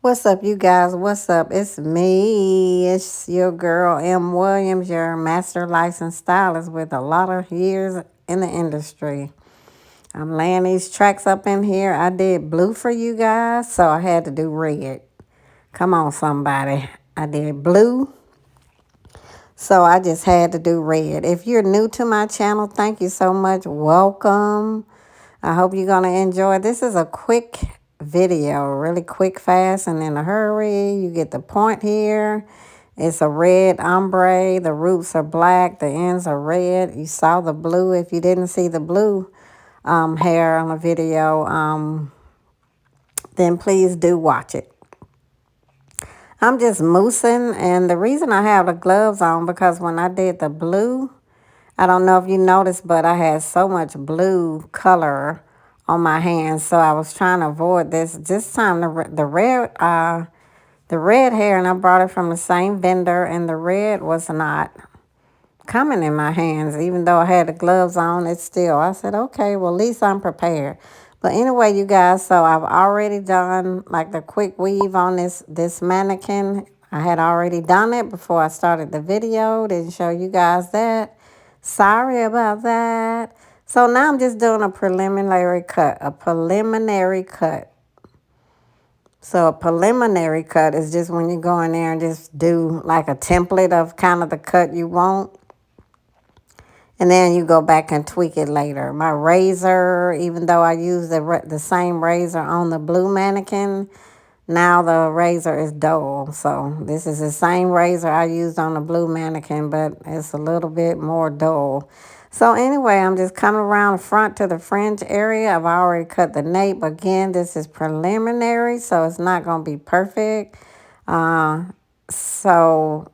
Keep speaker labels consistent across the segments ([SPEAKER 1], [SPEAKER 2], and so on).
[SPEAKER 1] What's up, you guys? What's up? It's me. It's your girl, M. Williams, your master licensed stylist with a lot of years in the industry. I'm laying these tracks up in here. I did blue for you guys, so I had to do red. Come on, somebody. I did blue, so I just had to do red. If you're new to my channel, thank you so much. Welcome. I hope you're going to enjoy. This is a quick video, really quick, fast, and in a hurry. You get the point here. It's a red ombre. The roots are black. The ends are red. You saw the blue. If you didn't see the blue hair on the video, then please do watch it. I'm just moosing, and the reason I have the gloves on because when I did the blue, I don't know if you noticed, but I had so much blue color on my hands, so I was trying to avoid this. This time the red hair, and I brought it from the same vendor, and the red was not coming in my hands, even though I had the gloves on. It's still. I said, okay, well, at least I'm prepared. But anyway, you guys, so I've already done like the quick weave on this mannequin. I had already done it before I started the video. Didn't show you guys that. Sorry about that. So now I'm just doing a preliminary cut. A preliminary cut. So a preliminary cut is just when you go in there and just do like a template of kind of the cut you want. And then you go back and tweak it later. My razor, even though I use the same razor on the blue mannequin, now the razor is dull. So this is the same razor I used on the blue mannequin, but it's a little bit more dull. So anyway, I'm just coming around the front to the fringe area. I've already cut the nape. Again, this is preliminary, so it's not going to be perfect. So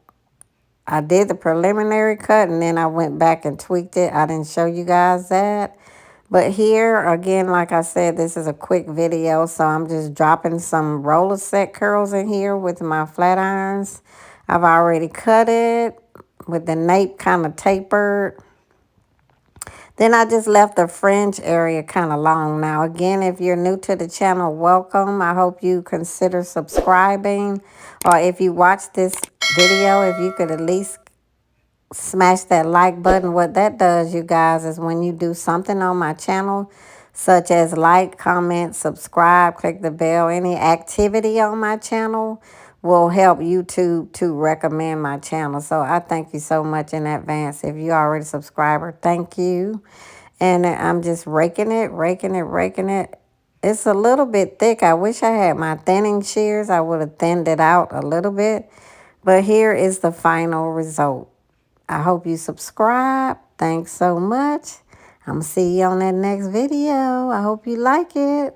[SPEAKER 1] I did the preliminary cut and then I went back and tweaked it. I didn't show you guys that. But here, again, like I said, this is a quick video. So I'm just dropping some roller set curls in here with my flat irons. I've already cut it with the nape kind of tapered. Then I just left the fringe area kind of long. Now, again, if you're new to the channel, welcome. I hope you consider subscribing. Or if you watch this video, if you could at least smash that like button. What that does, you guys, is when you do something on my channel, such as like, comment, subscribe, click the bell, any activity on my channel will help YouTube to recommend my channel. So I thank you so much in advance. If you already a subscriber, thank you. And I'm just raking it, raking it, raking it. It's a little bit thick. I wish I had my thinning shears. I would have thinned it out a little bit. But here is the final result. I hope you subscribe. Thanks so much. I'm going to see you on that next video. I hope you like it.